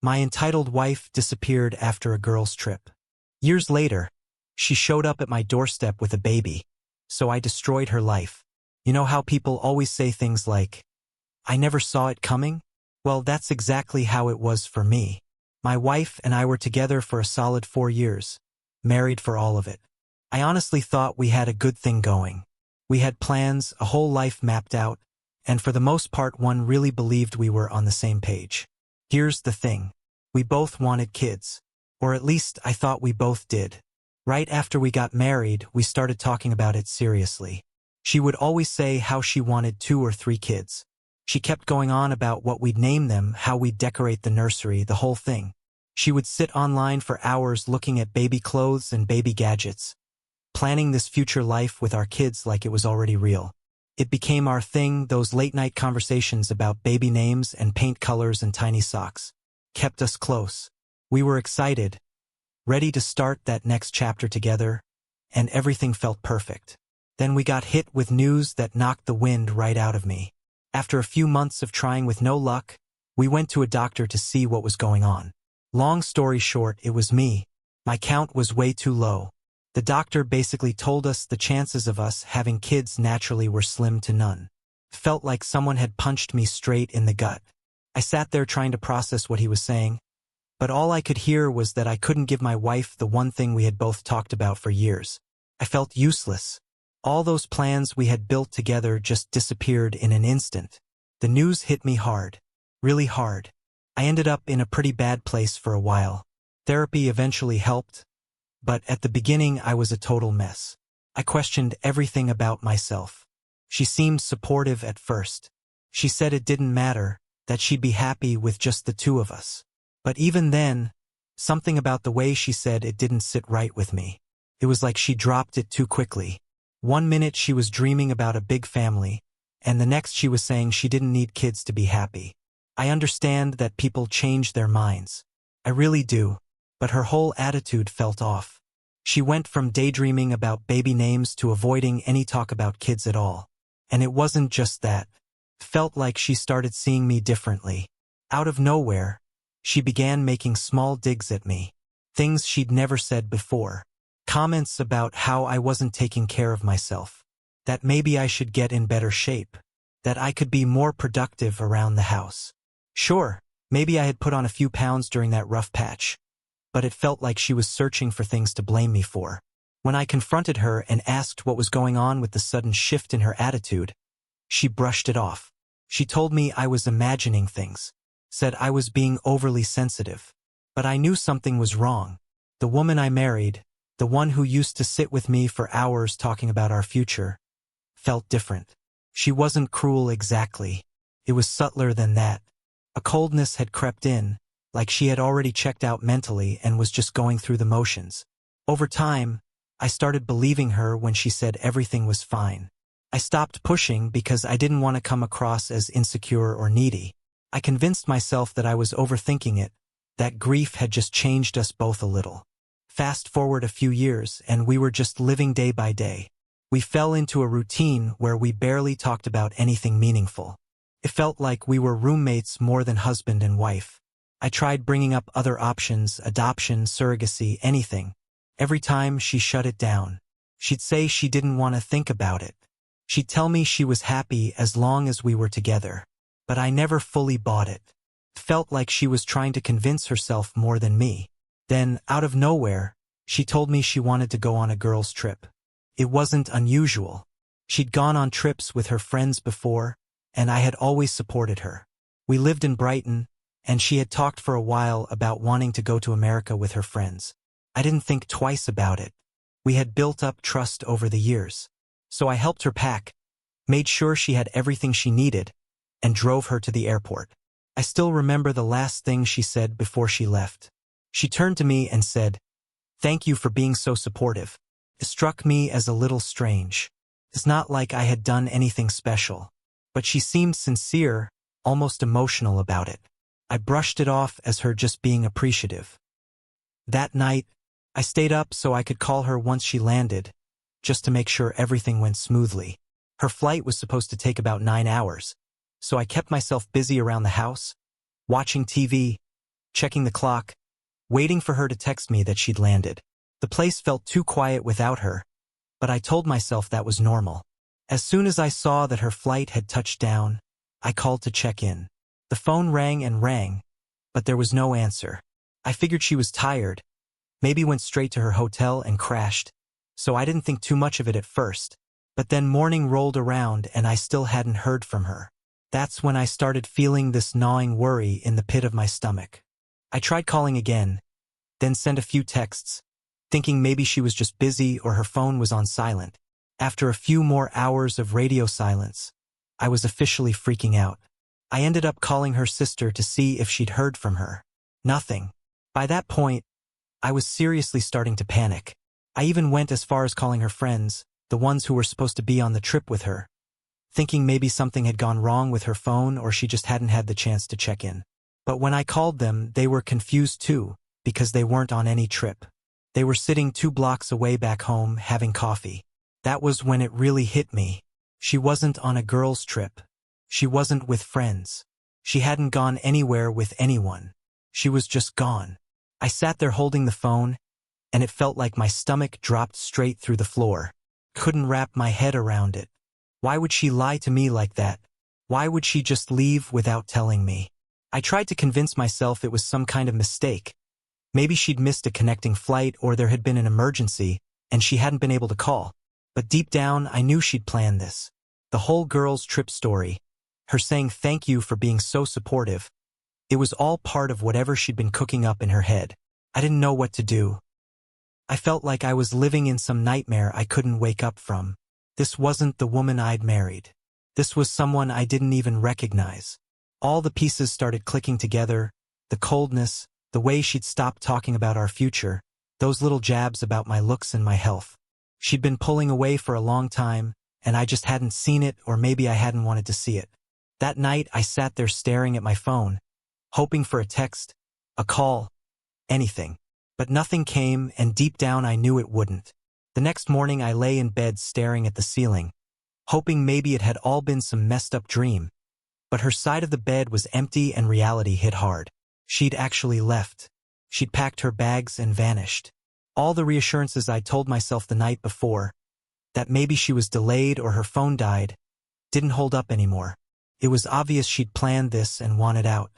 My entitled wife disappeared after a girls' trip. Years later, she showed up at my doorstep with a baby, so I destroyed her life. You know how people always say things like, "I never saw it coming"? Well, that's exactly how it was for me. My wife and I were together for a solid 4 years, married for all of it. I honestly thought we had a good thing going. We had plans, a whole life mapped out, and for the most part one really believed we were on the same page. Here's the thing. We both wanted kids. Or at least I thought we both did. Right after we got married, we started talking about it seriously. She would always say how she wanted 2 or 3 kids. She kept going on about what we'd name them, how we'd decorate the nursery, the whole thing. She would sit online for hours looking at baby clothes and baby gadgets, planning this future life with our kids like it was already real. It became our thing. Those late-night conversations about baby names and paint colors and tiny socks kept us close. We were excited, ready to start that next chapter together, and everything felt perfect. Then we got hit with news that knocked the wind right out of me. After a few months of trying with no luck, we went to a doctor to see what was going on. Long story short, it was me. My count was way too low. The doctor basically told us the chances of us having kids naturally were slim to none. Felt like someone had punched me straight in the gut. I sat there trying to process what he was saying, but all I could hear was that I couldn't give my wife the one thing we had both talked about for years. I felt useless. All those plans we had built together just disappeared in an instant. The news hit me hard. Really hard. I ended up in a pretty bad place for a while. Therapy eventually helped, but at the beginning I was a total mess. I questioned everything about myself. She seemed supportive at first. She said it didn't matter, that she'd be happy with just the 2 of us. But even then, something about the way she said it didn't sit right with me. It was like she dropped it too quickly. One minute she was dreaming about a big family, and the next she was saying she didn't need kids to be happy. I understand that people change their minds. I really do, but her whole attitude felt off. She went from daydreaming about baby names to avoiding any talk about kids at all. And it wasn't just that. Felt like she started seeing me differently. Out of nowhere, she began making small digs at me. Things she'd never said before. Comments about how I wasn't taking care of myself. That maybe I should get in better shape. That I could be more productive around the house. Sure, maybe I had put on a few pounds during that rough patch, but it felt like she was searching for things to blame me for. When I confronted her and asked what was going on with the sudden shift in her attitude, she brushed it off. She told me I was imagining things, said I was being overly sensitive. But I knew something was wrong. The woman I married, the one who used to sit with me for hours talking about our future, felt different. She wasn't cruel exactly. It was subtler than that. A coldness had crept in, like she had already checked out mentally and was just going through the motions. Over time, I started believing her when she said everything was fine. I stopped pushing because I didn't want to come across as insecure or needy. I convinced myself that I was overthinking it, that grief had just changed us both a little. Fast forward a few years, and we were just living day by day. We fell into a routine where we barely talked about anything meaningful. It felt like we were roommates more than husband and wife. I tried bringing up other options, adoption, surrogacy, anything. Every time she shut it down. She'd say she didn't want to think about it. She'd tell me she was happy as long as we were together. But I never fully bought it. Felt like she was trying to convince herself more than me. Then, out of nowhere, she told me she wanted to go on a girls' trip. It wasn't unusual. She'd gone on trips with her friends before, and I had always supported her. We lived in Brighton, and she had talked for a while about wanting to go to America with her friends. I didn't think twice about it. We had built up trust over the years. So I helped her pack, made sure she had everything she needed, and drove her to the airport. I still remember the last thing she said before she left. She turned to me and said, "Thank you for being so supportive." It struck me as a little strange. It's not like I had done anything special, but she seemed sincere, almost emotional about it. I brushed it off as her just being appreciative. That night, I stayed up so I could call her once she landed, just to make sure everything went smoothly. Her flight was supposed to take about 9 hours, so I kept myself busy around the house, watching TV, checking the clock, waiting for her to text me that she'd landed. The place felt too quiet without her, but I told myself that was normal. As soon as I saw that her flight had touched down, I called to check in. The phone rang and rang, but there was no answer. I figured she was tired, maybe went straight to her hotel and crashed, so I didn't think too much of it at first. But then morning rolled around and I still hadn't heard from her. That's when I started feeling this gnawing worry in the pit of my stomach. I tried calling again, then sent a few texts, thinking maybe she was just busy or her phone was on silent. After a few more hours of radio silence, I was officially freaking out. I ended up calling her sister to see if she'd heard from her. Nothing. By that point, I was seriously starting to panic. I even went as far as calling her friends, the ones who were supposed to be on the trip with her, thinking maybe something had gone wrong with her phone or she just hadn't had the chance to check in. But when I called them, they were confused too, because they weren't on any trip. They were sitting 2 blocks away back home having coffee. That was when it really hit me. She wasn't on a girls' trip. She wasn't with friends. She hadn't gone anywhere with anyone. She was just gone. I sat there holding the phone, and it felt like my stomach dropped straight through the floor. Couldn't wrap my head around it. Why would she lie to me like that? Why would she just leave without telling me? I tried to convince myself it was some kind of mistake. Maybe she'd missed a connecting flight or there had been an emergency and she hadn't been able to call. But deep down, I knew she'd planned this. The whole girls' trip story, her saying thank you for being so supportive, it was all part of whatever she'd been cooking up in her head. I didn't know what to do. I felt like I was living in some nightmare I couldn't wake up from. This wasn't the woman I'd married. This was someone I didn't even recognize. All the pieces started clicking together, the coldness, the way she'd stopped talking about our future, those little jabs about my looks and my health. She'd been pulling away for a long time, and I just hadn't seen it, or maybe I hadn't wanted to see it. That night, I sat there staring at my phone, hoping for a text, a call, anything. But nothing came, and deep down I knew it wouldn't. The next morning I lay in bed staring at the ceiling, hoping maybe it had all been some messed up dream. But her side of the bed was empty and reality hit hard. She'd actually left. She'd packed her bags and vanished. All the reassurances I told myself the night before, that maybe she was delayed or her phone died, didn't hold up anymore. It was obvious she'd planned this and wanted out.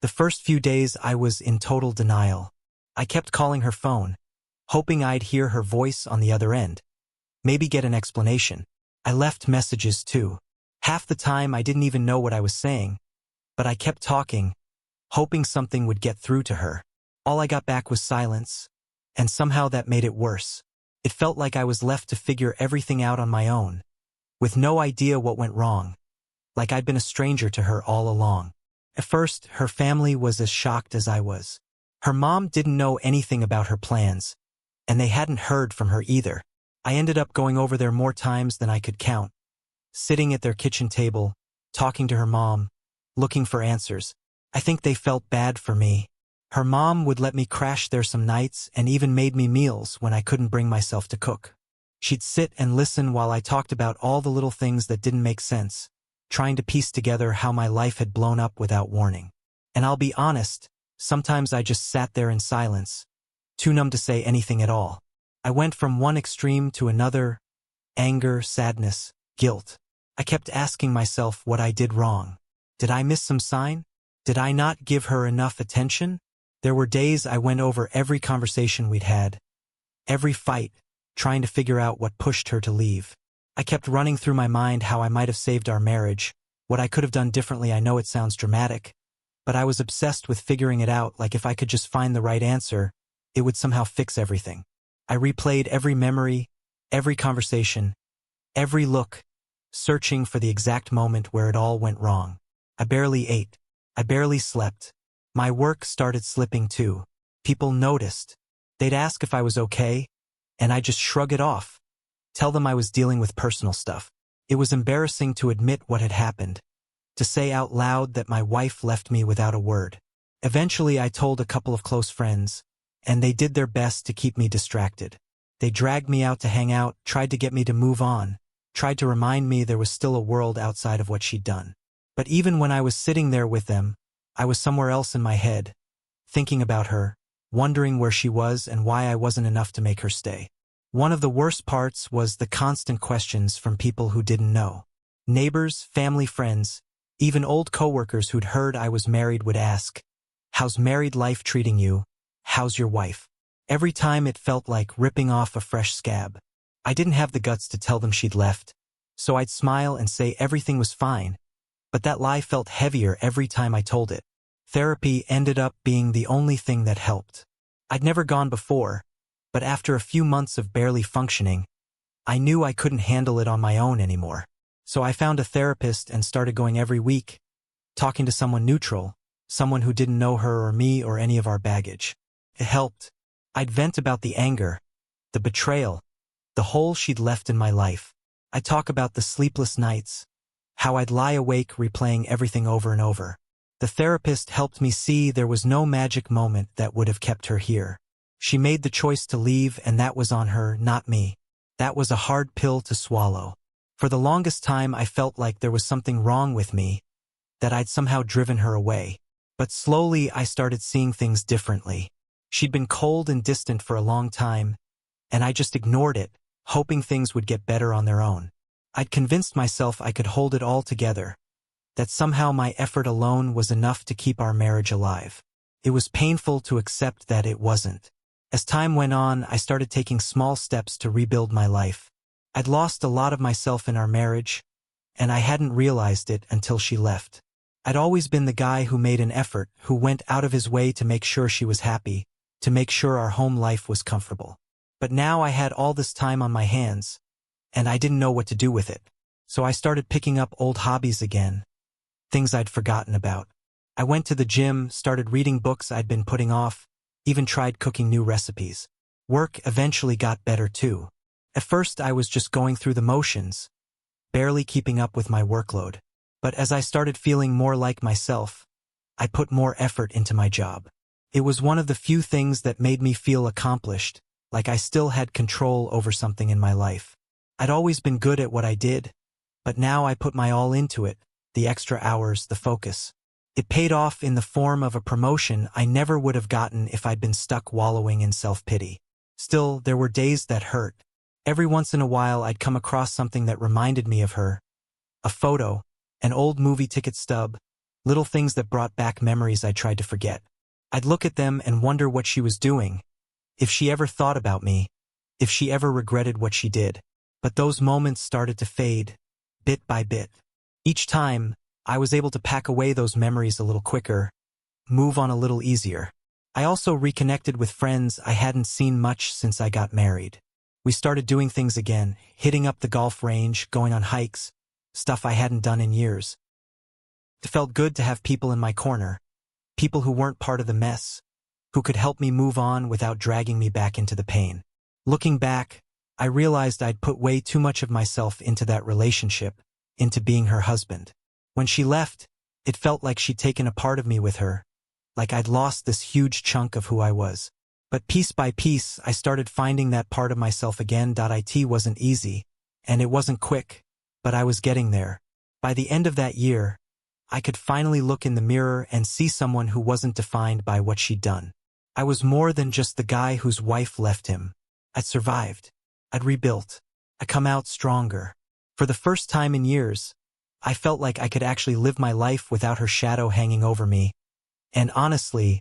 The first few days I was in total denial. I kept calling her phone, hoping I'd hear her voice on the other end, maybe get an explanation. I left messages too. Half the time I didn't even know what I was saying, but I kept talking, hoping something would get through to her. All I got back was silence, and somehow that made it worse. It felt like I was left to figure everything out on my own, with no idea what went wrong, like I'd been a stranger to her all along. At first, her family was as shocked as I was. Her mom didn't know anything about her plans, and they hadn't heard from her either. I ended up going over there more times than I could count, sitting at their kitchen table, talking to her mom, looking for answers. I think they felt bad for me. Her mom would let me crash there some nights and even made me meals when I couldn't bring myself to cook. She'd sit and listen while I talked about all the little things that didn't make sense, trying to piece together how my life had blown up without warning. And I'll be honest, sometimes I just sat there in silence, too numb to say anything at all. I went from one extreme to another, anger, sadness, guilt. I kept asking myself what I did wrong. Did I miss some sign? Did I not give her enough attention? There were days I went over every conversation we'd had, every fight, trying to figure out what pushed her to leave. I kept running through my mind how I might have saved our marriage, what I could have done differently. I know it sounds dramatic, but I was obsessed with figuring it out, like if I could just find the right answer, it would somehow fix everything. I replayed every memory, every conversation, every look, searching for the exact moment where it all went wrong. I barely ate. I barely slept. My work started slipping too. People noticed. They'd ask if I was okay, and I'd just shrug it off, tell them I was dealing with personal stuff. It was embarrassing to admit what had happened, to say out loud that my wife left me without a word. Eventually I told a couple of close friends, and they did their best to keep me distracted. They dragged me out to hang out, tried to get me to move on, tried to remind me there was still a world outside of what she'd done. But even when I was sitting there with them, I was somewhere else in my head, thinking about her, wondering where she was and why I wasn't enough to make her stay. One of the worst parts was the constant questions from people who didn't know. Neighbors, family friends, even old coworkers who'd heard I was married would ask, "How's married life treating you? How's your wife?" Every time it felt like ripping off a fresh scab. I didn't have the guts to tell them she'd left, so I'd smile and say everything was fine, but that lie felt heavier every time I told it. Therapy ended up being the only thing that helped. I'd never gone before, but after a few months of barely functioning, I knew I couldn't handle it on my own anymore. So I found a therapist and started going every week, talking to someone neutral, someone who didn't know her or me or any of our baggage. It helped. I'd vent about the anger, the betrayal, the hole she'd left in my life. I'd talk about the sleepless nights, how I'd lie awake replaying everything over and over. The therapist helped me see there was no magic moment that would have kept her here. She made the choice to leave, and that was on her, not me. That was a hard pill to swallow. For the longest time I felt like there was something wrong with me, that I'd somehow driven her away. But slowly I started seeing things differently. She'd been cold and distant for a long time, and I just ignored it, hoping things would get better on their own. I'd convinced myself I could hold it all together, that somehow my effort alone was enough to keep our marriage alive. It was painful to accept that it wasn't. As time went on, I started taking small steps to rebuild my life. I'd lost a lot of myself in our marriage, and I hadn't realized it until she left. I'd always been the guy who made an effort, who went out of his way to make sure she was happy, to make sure our home life was comfortable. But now I had all this time on my hands, and I didn't know what to do with it. So I started picking up old hobbies again, things I'd forgotten about. I went to the gym, started reading books I'd been putting off, even tried cooking new recipes. Work eventually got better too. At first I was just going through the motions, barely keeping up with my workload. But as I started feeling more like myself, I put more effort into my job. It was one of the few things that made me feel accomplished, like I still had control over something in my life. I'd always been good at what I did, but now I put my all into it, the extra hours, the focus. It paid off in the form of a promotion I never would have gotten if I'd been stuck wallowing in self-pity. Still, there were days that hurt. Every once in a while I'd come across something that reminded me of her. A photo, an old movie ticket stub, little things that brought back memories I tried to forget. I'd look at them and wonder what she was doing, if she ever thought about me, if she ever regretted what she did. But those moments started to fade, bit by bit. Each time, I was able to pack away those memories a little quicker, move on a little easier. I also reconnected with friends I hadn't seen much since I got married. We started doing things again, hitting up the golf range, going on hikes, stuff I hadn't done in years. It felt good to have people in my corner, people who weren't part of the mess, who could help me move on without dragging me back into the pain. Looking back, I realized I'd put way too much of myself into that relationship, into being her husband. When she left, it felt like she'd taken a part of me with her, like I'd lost this huge chunk of who I was. But piece by piece, I started finding that part of myself again. It wasn't easy, and it wasn't quick, but I was getting there. By the end of that year, I could finally look in the mirror and see someone who wasn't defined by what she'd done. I was more than just the guy whose wife left him. I'd survived. I'd rebuilt. I'd come out stronger. For the first time in years, I felt like I could actually live my life without her shadow hanging over me. And honestly,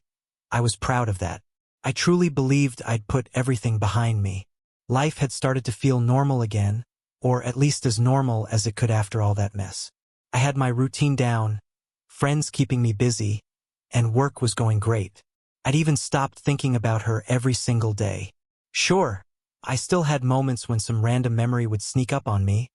I was proud of that. I truly believed I'd put everything behind me. Life had started to feel normal again, or at least as normal as it could after all that mess. I had my routine down, friends keeping me busy, and work was going great. I'd even stopped thinking about her every single day. Sure, I still had moments when some random memory would sneak up on me,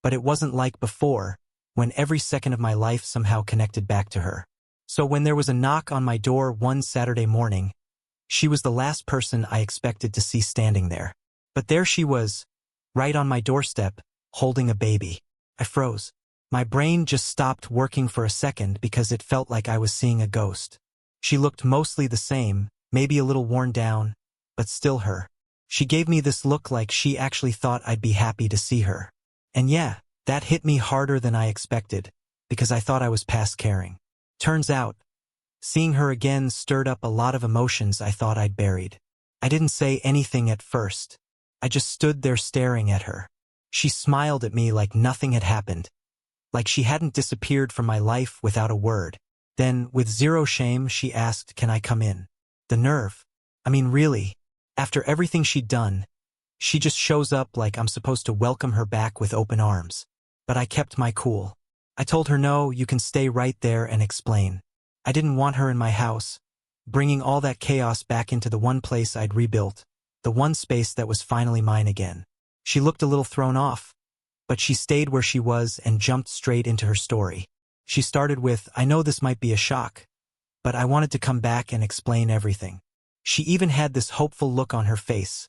but it wasn't like before, when every second of my life somehow connected back to her. So when there was a knock on my door one Saturday morning, she was the last person I expected to see standing there. But there she was, right on my doorstep, holding a baby. I froze. My brain just stopped working for a second because it felt like I was seeing a ghost. She looked mostly the same, maybe a little worn down, but still her. She gave me this look like she actually thought I'd be happy to see her. And yeah, that hit me harder than I expected, because I thought I was past caring. Turns out, Seeing her again stirred up a lot of emotions I thought I'd buried. I didn't say anything at first. I just stood there staring at her. She smiled at me like nothing had happened, like she hadn't disappeared from my life without a word. Then, with zero shame, she asked, "Can I come in?" The nerve. I mean, really. After everything she'd done, she just shows up like I'm supposed to welcome her back with open arms. But I kept my cool. I told her, "No, you can stay right there and explain." I didn't want her in my house, bringing all that chaos back into the one place I'd rebuilt, the one space that was finally mine again. She looked a little thrown off, but she stayed where she was and jumped straight into her story. She started with, "I know this might be a shock, but I wanted to come back and explain everything." She even had this hopeful look on her face,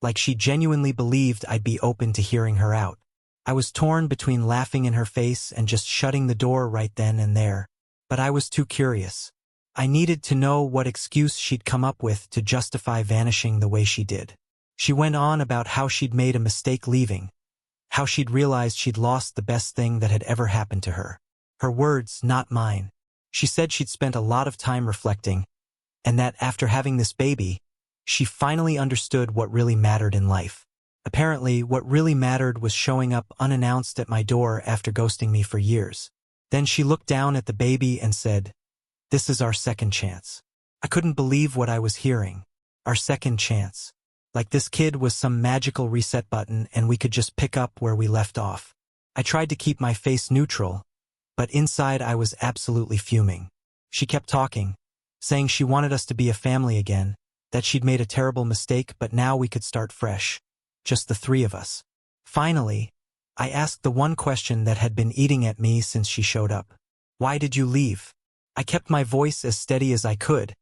like she genuinely believed I'd be open to hearing her out. I was torn between laughing in her face and just shutting the door right then and there, but I was too curious. I needed to know what excuse she'd come up with to justify vanishing the way she did. She went on about how she'd made a mistake leaving, how she'd realized she'd lost the best thing that had ever happened to her. Her words, not mine. She said she'd spent a lot of time reflecting, and that after having this baby, she finally understood what really mattered in life. Apparently, what really mattered was showing up unannounced at my door after ghosting me for years. Then she looked down at the baby and said, "This is our second chance." I couldn't believe what I was hearing. Our second chance. Like this kid was some magical reset button and we could just pick up where we left off. I tried to keep my face neutral, but inside I was absolutely fuming. She kept talking, saying she wanted us to be a family again, that she'd made a terrible mistake but now we could start fresh. Just the three of us. Finally, I asked the one question that had been eating at me since she showed up. "Why did you leave?" I kept my voice as steady as I could,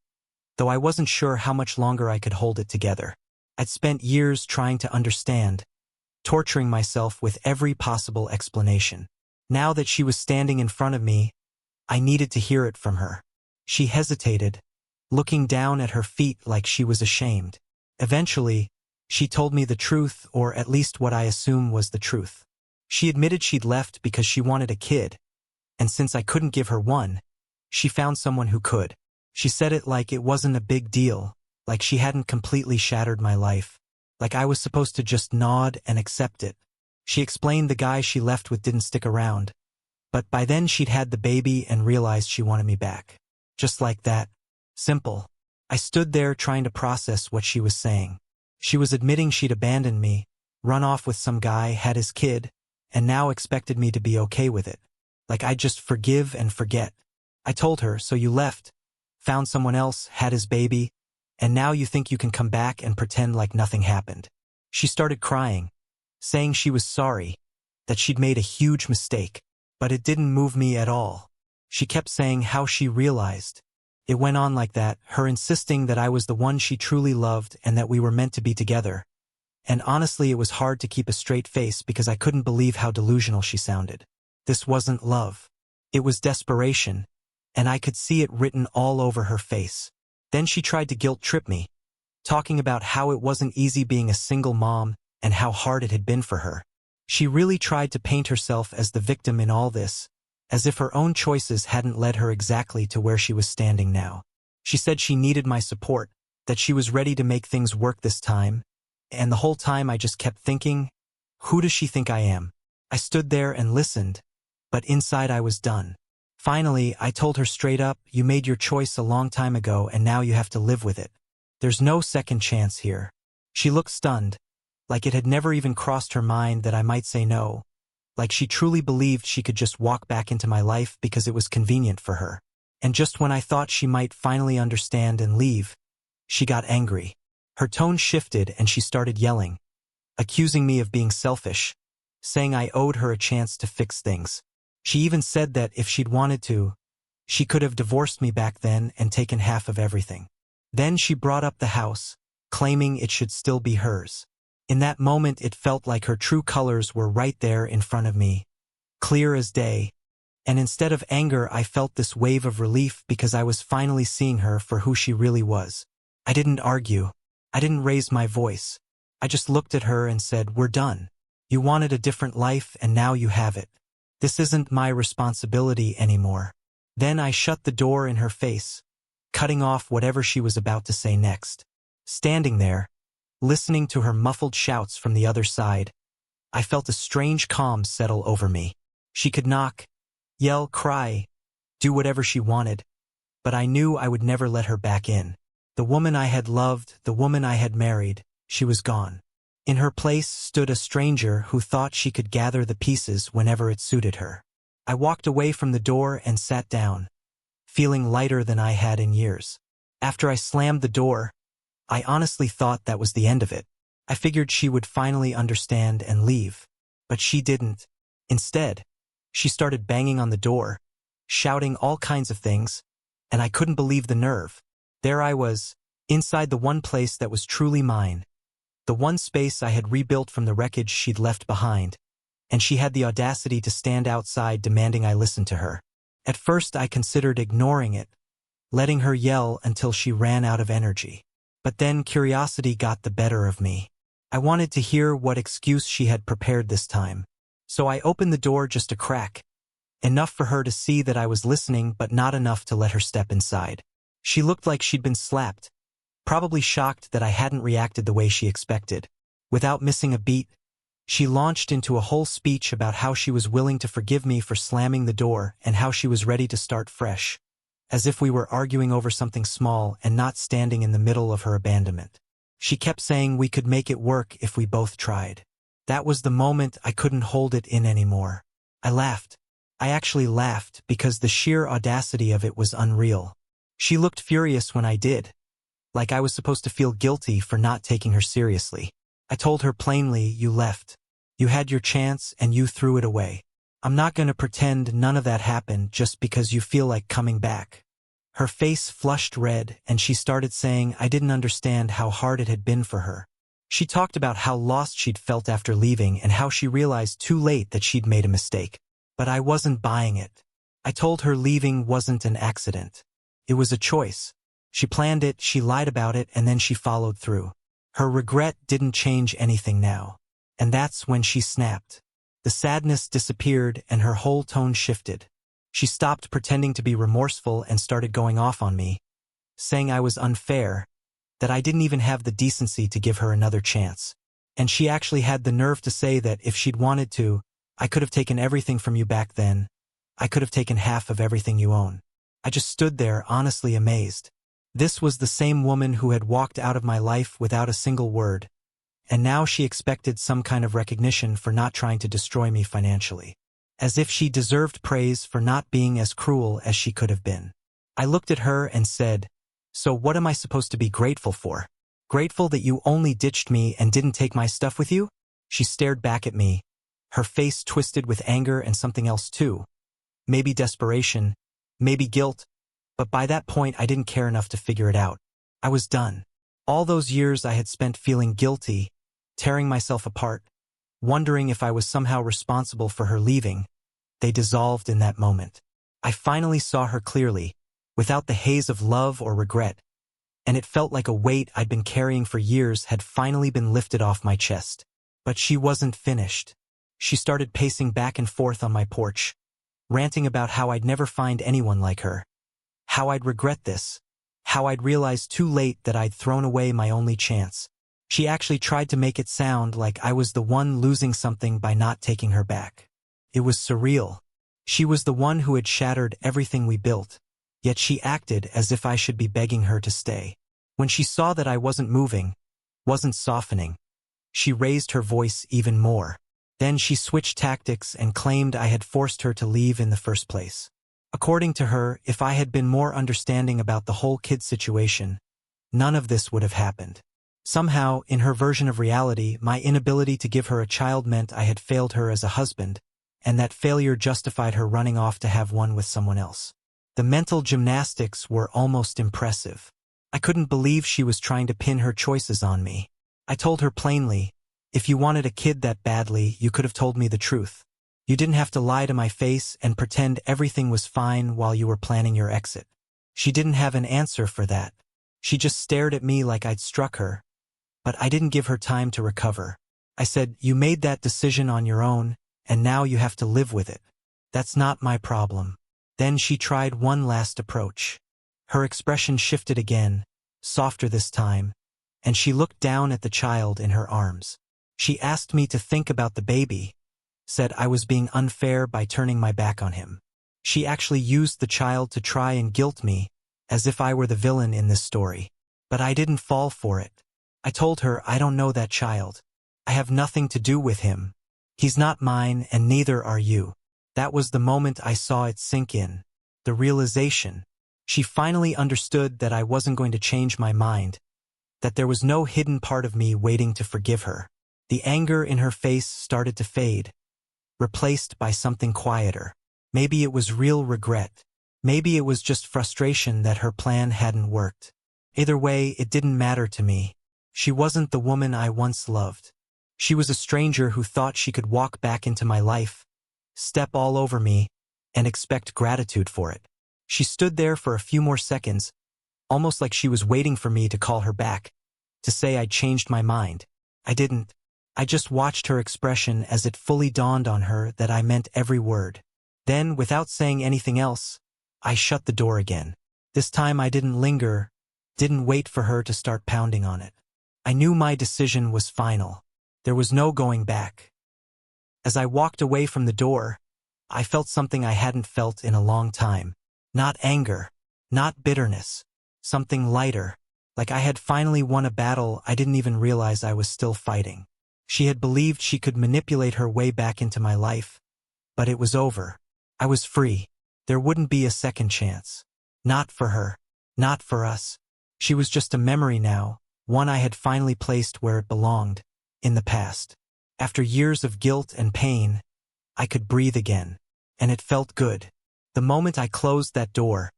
though I wasn't sure how much longer I could hold it together. I'd spent years trying to understand, torturing myself with every possible explanation. Now that she was standing in front of me, I needed to hear it from her. She hesitated, looking down at her feet like she was ashamed. Eventually, she told me the truth, or at least what I assume was the truth. She admitted she'd left because she wanted a kid, and since I couldn't give her one, she found someone who could. She said it like it wasn't a big deal, like she hadn't completely shattered my life, like I was supposed to just nod and accept it. She explained the guy she left with didn't stick around, but by then she'd had the baby and realized she wanted me back. Just like that. Simple. I stood there trying to process what she was saying. She was admitting she'd abandoned me, run off with some guy, had his kid, and now expected me to be okay with it. Like I'd just forgive and forget. I told her, "So you left, found someone else, had his baby, and now you think you can come back and pretend like nothing happened." She started crying, saying she was sorry, that she'd made a huge mistake, but it didn't move me at all. She kept saying how she realized. It went on like that, her insisting that I was the one she truly loved and that we were meant to be together. And honestly, it was hard to keep a straight face because I couldn't believe how delusional she sounded. This wasn't love. It was desperation, and I could see it written all over her face. Then she tried to guilt-trip me, talking about how it wasn't easy being a single mom and how hard it had been for her. She really tried to paint herself as the victim in all this, as if her own choices hadn't led her exactly to where she was standing now. She said she needed my support, that she was ready to make things work this time, and the whole time I just kept thinking, who does she think I am? I stood there and listened, but inside I was done. Finally, I told her straight up, "You made your choice a long time ago and now you have to live with it. There's no second chance here." She looked stunned, like it had never even crossed her mind that I might say no, like she truly believed she could just walk back into my life because it was convenient for her. And just when I thought she might finally understand and leave, she got angry. Her tone shifted and she started yelling, accusing me of being selfish, saying I owed her a chance to fix things. She even said that if she'd wanted to, she could have divorced me back then and taken half of everything. Then she brought up the house, claiming it should still be hers. In that moment it felt like her true colors were right there in front of me, clear as day, and instead of anger I felt this wave of relief because I was finally seeing her for who she really was. I didn't argue. I didn't raise my voice. I just looked at her and said, "We're done. You wanted a different life and now you have it. This isn't my responsibility anymore." Then I shut the door in her face, cutting off whatever she was about to say next. Standing there, listening to her muffled shouts from the other side, I felt a strange calm settle over me. She could knock, yell, cry, do whatever she wanted, but I knew I would never let her back in. The woman I had loved, the woman I had married, she was gone. In her place stood a stranger who thought she could gather the pieces whenever it suited her. I walked away from the door and sat down, feeling lighter than I had in years. After I slammed the door, I honestly thought that was the end of it. I figured she would finally understand and leave. But she didn't. Instead, she started banging on the door, shouting all kinds of things, and I couldn't believe the nerve. There I was, inside the one place that was truly mine, the one space I had rebuilt from the wreckage she'd left behind, and she had the audacity to stand outside demanding I listen to her. At first I considered ignoring it, letting her yell until she ran out of energy. But then curiosity got the better of me. I wanted to hear what excuse she had prepared this time. So I opened the door just a crack, enough for her to see that I was listening but not enough to let her step inside. She looked like she'd been slapped, probably shocked that I hadn't reacted the way she expected. Without missing a beat, she launched into a whole speech about how she was willing to forgive me for slamming the door and how she was ready to start fresh, as if we were arguing over something small and not standing in the middle of her abandonment. She kept saying we could make it work if we both tried. That was the moment I couldn't hold it in anymore. I laughed. I actually laughed because the sheer audacity of it was unreal. She looked furious when I did, like I was supposed to feel guilty for not taking her seriously. I told her plainly, you left. You had your chance and you threw it away. I'm not going to pretend none of that happened just because you feel like coming back. Her face flushed red and she started saying I didn't understand how hard it had been for her. She talked about how lost she'd felt after leaving and how she realized too late that she'd made a mistake. But I wasn't buying it. I told her leaving wasn't an accident. It was a choice. She planned it, she lied about it, and then she followed through. Her regret didn't change anything now. And that's when she snapped. The sadness disappeared and her whole tone shifted. She stopped pretending to be remorseful and started going off on me, saying I was unfair, that I didn't even have the decency to give her another chance. And she actually had the nerve to say that if she'd wanted to, I could have taken everything from you back then. I could have taken half of everything you own. I just stood there honestly amazed. This was the same woman who had walked out of my life without a single word, and now she expected some kind of recognition for not trying to destroy me financially. As if she deserved praise for not being as cruel as she could have been. I looked at her and said, so what am I supposed to be grateful for? Grateful that you only ditched me and didn't take my stuff with you? She stared back at me, her face twisted with anger and something else too. Maybe desperation, maybe guilt, but by that point I didn't care enough to figure it out. I was done. All those years I had spent feeling guilty, tearing myself apart, wondering if I was somehow responsible for her leaving, they dissolved in that moment. I finally saw her clearly, without the haze of love or regret, and it felt like a weight I'd been carrying for years had finally been lifted off my chest. But she wasn't finished. She started pacing back and forth on my porch, ranting about how I'd never find anyone like her, how I'd regret this, how I'd realized too late that I'd thrown away my only chance. She actually tried to make it sound like I was the one losing something by not taking her back. It was surreal. She was the one who had shattered everything we built, yet she acted as if I should be begging her to stay. When she saw that I wasn't moving, wasn't softening, she raised her voice even more. Then she switched tactics and claimed I had forced her to leave in the first place. According to her, if I had been more understanding about the whole kid situation, none of this would have happened. Somehow, in her version of reality, my inability to give her a child meant I had failed her as a husband, and that failure justified her running off to have one with someone else. The mental gymnastics were almost impressive. I couldn't believe she was trying to pin her choices on me. I told her plainly, if you wanted a kid that badly, you could have told me the truth. You didn't have to lie to my face and pretend everything was fine while you were planning your exit. She didn't have an answer for that. She just stared at me like I'd struck her. But I didn't give her time to recover. I said, you made that decision on your own, and now you have to live with it. That's not my problem. Then she tried one last approach. Her expression shifted again, softer this time, and she looked down at the child in her arms. She asked me to think about the baby, said I was being unfair by turning my back on him. She actually used the child to try and guilt me, as if I were the villain in this story. But I didn't fall for it. I told her I don't know that child. I have nothing to do with him. He's not mine and neither are you. That was the moment I saw it sink in. The realization. She finally understood that I wasn't going to change my mind, that there was no hidden part of me waiting to forgive her. The anger in her face started to fade, replaced by something quieter. Maybe it was real regret. Maybe it was just frustration that her plan hadn't worked. Either way, it didn't matter to me. She wasn't the woman I once loved. She was a stranger who thought she could walk back into my life, step all over me, and expect gratitude for it. She stood there for a few more seconds, almost like she was waiting for me to call her back, to say I'd changed my mind. I didn't. I just watched her expression as it fully dawned on her that I meant every word. Then, without saying anything else, I shut the door again. This time I didn't linger, didn't wait for her to start pounding on it. I knew my decision was final. There was no going back. As I walked away from the door, I felt something I hadn't felt in a long time. Not anger, not bitterness, something lighter, like I had finally won a battle I didn't even realize I was still fighting. She had believed she could manipulate her way back into my life, but it was over. I was free. There wouldn't be a second chance. Not for her. Not for us. She was just a memory now, one I had finally placed where it belonged, in the past. After years of guilt and pain, I could breathe again, and it felt good. The moment I closed that door,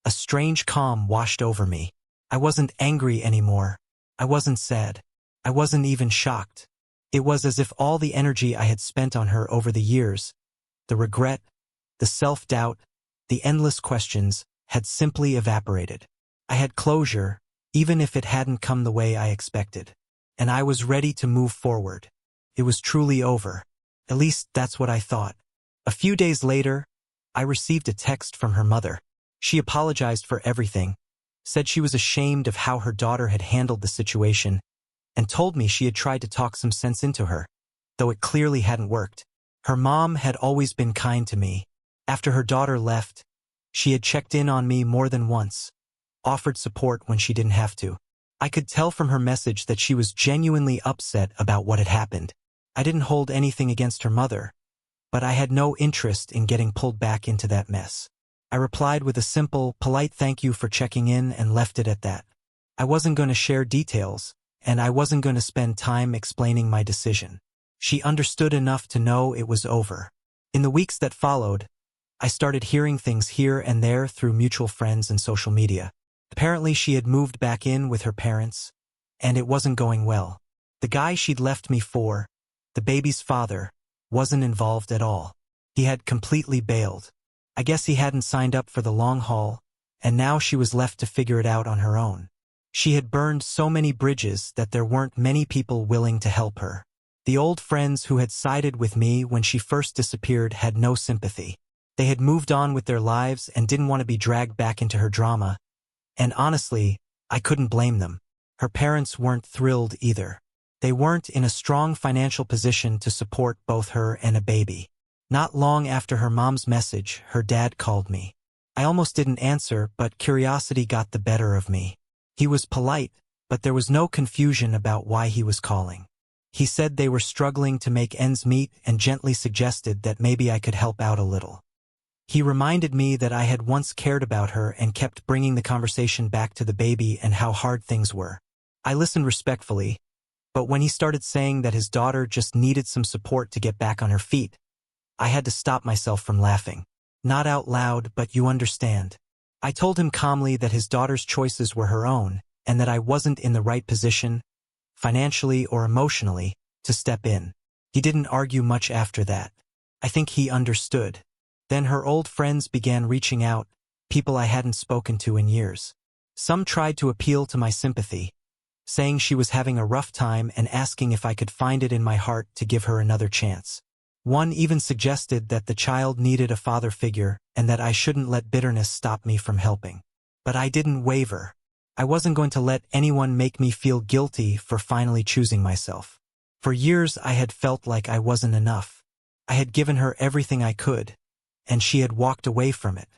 a strange calm washed over me. I wasn't angry anymore. I wasn't sad. I wasn't even shocked. It was as if all the energy I had spent on her over the years, the regret, the self-doubt, the endless questions, had simply evaporated. I had closure, even if it hadn't come the way I expected. And I was ready to move forward. It was truly over. At least that's what I thought. A few days later, I received a text from her mother. She apologized for everything, said she was ashamed of how her daughter had handled the situation, and told me she had tried to talk some sense into her, though it clearly hadn't worked. Her mom had always been kind to me. After her daughter left, she had checked in on me more than once, offered support when she didn't have to. I could tell from her message that she was genuinely upset about what had happened. I didn't hold anything against her mother, but I had no interest in getting pulled back into that mess. I replied with a simple, polite thank you for checking in and left it at that. I wasn't going to share details, and I wasn't going to spend time explaining my decision. She understood enough to know it was over. In the weeks that followed, I started hearing things here and there through mutual friends and social media. Apparently she had moved back in with her parents, and it wasn't going well. The guy she'd left me for, the baby's father, wasn't involved at all. He had completely bailed. I guess he hadn't signed up for the long haul, and now she was left to figure it out on her own. She had burned so many bridges that there weren't many people willing to help her. The old friends who had sided with me when she first disappeared had no sympathy. They had moved on with their lives and didn't want to be dragged back into her drama, and honestly, I couldn't blame them. Her parents weren't thrilled either. They weren't in a strong financial position to support both her and a baby. Not long after her mom's message, her dad called me. I almost didn't answer, but curiosity got the better of me. He was polite, but there was no confusion about why he was calling. He said they were struggling to make ends meet and gently suggested that maybe I could help out a little. He reminded me that I had once cared about her and kept bringing the conversation back to the baby and how hard things were. I listened respectfully, but when he started saying that his daughter just needed some support to get back on her feet, I had to stop myself from laughing. Not out loud, but you understand. I told him calmly that his daughter's choices were her own, and that I wasn't in the right position, financially or emotionally, to step in. He didn't argue much after that. I think he understood. Then her old friends began reaching out, people I hadn't spoken to in years. Some tried to appeal to my sympathy, saying she was having a rough time and asking if I could find it in my heart to give her another chance. One even suggested that the child needed a father figure and that I shouldn't let bitterness stop me from helping. But I didn't waver. I wasn't going to let anyone make me feel guilty for finally choosing myself. For years I had felt like I wasn't enough. I had given her everything I could, and she had walked away from it.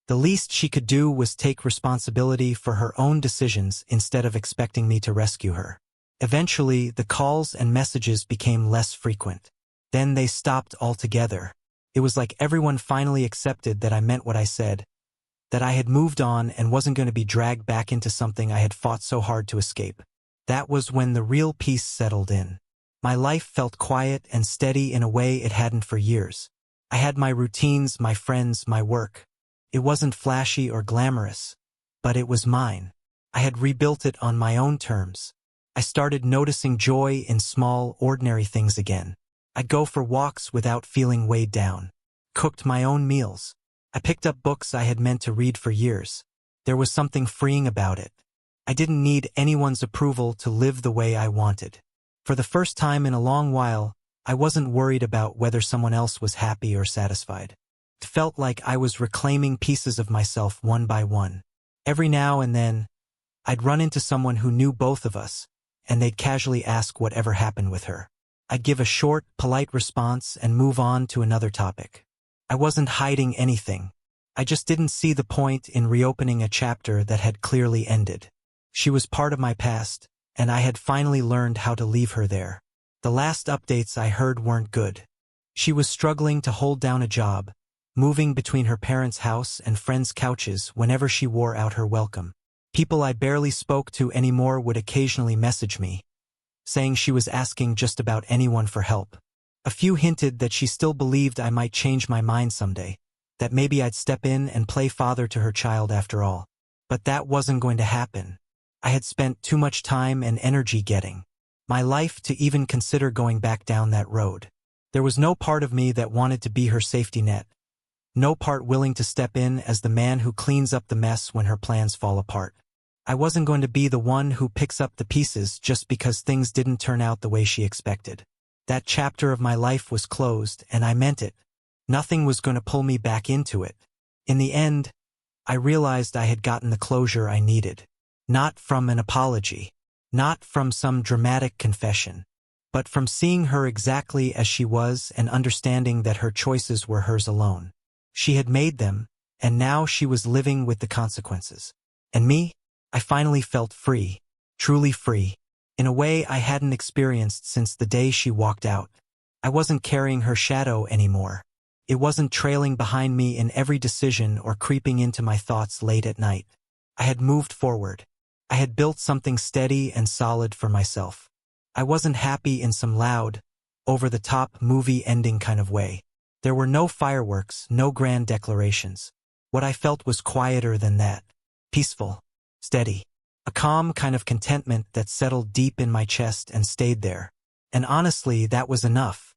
The least she could do was take responsibility for her own decisions instead of expecting me to rescue her. Eventually, the calls and messages became less frequent. Then they stopped altogether. It was like everyone finally accepted that I meant what I said, that I had moved on and wasn't going to be dragged back into something I had fought so hard to escape. That was when the real peace settled in. My life felt quiet and steady in a way it hadn't for years. I had my routines, my friends, my work. It wasn't flashy or glamorous, but it was mine. I had rebuilt it on my own terms. I started noticing joy in small, ordinary things again. I'd go for walks without feeling weighed down. Cooked my own meals. I picked up books I had meant to read for years. There was something freeing about it. I didn't need anyone's approval to live the way I wanted. For the first time in a long while, I wasn't worried about whether someone else was happy or satisfied. It felt like I was reclaiming pieces of myself one by one. Every now and then, I'd run into someone who knew both of us, and they'd casually ask whatever happened with her. I'd give a short, polite response and move on to another topic. I wasn't hiding anything. I just didn't see the point in reopening a chapter that had clearly ended. She was part of my past, and I had finally learned how to leave her there. The last updates I heard weren't good. She was struggling to hold down a job, moving between her parents' house and friends' couches whenever she wore out her welcome. People I barely spoke to anymore would occasionally message me, saying she was asking just about anyone for help. A few hinted that she still believed I might change my mind someday, that maybe I'd step in and play father to her child after all. But that wasn't going to happen. I had spent too much time and energy getting my life to even consider going back down that road. There was no part of me that wanted to be her safety net, no part willing to step in as the man who cleans up the mess when her plans fall apart. I wasn't going to be the one who picks up the pieces just because things didn't turn out the way she expected. That chapter of my life was closed, and I meant it. Nothing was going to pull me back into it. In the end, I realized I had gotten the closure I needed. Not from an apology, not from some dramatic confession, but from seeing her exactly as she was and understanding that her choices were hers alone. She had made them, and now she was living with the consequences. And me? I finally felt free, truly free, in a way I hadn't experienced since the day she walked out. I wasn't carrying her shadow anymore. It wasn't trailing behind me in every decision or creeping into my thoughts late at night. I had moved forward. I had built something steady and solid for myself. I wasn't happy in some loud, over-the-top movie ending kind of way. There were no fireworks, no grand declarations. What I felt was quieter than that. Peaceful. Steady. A calm kind of contentment that settled deep in my chest and stayed there. And honestly, that was enough.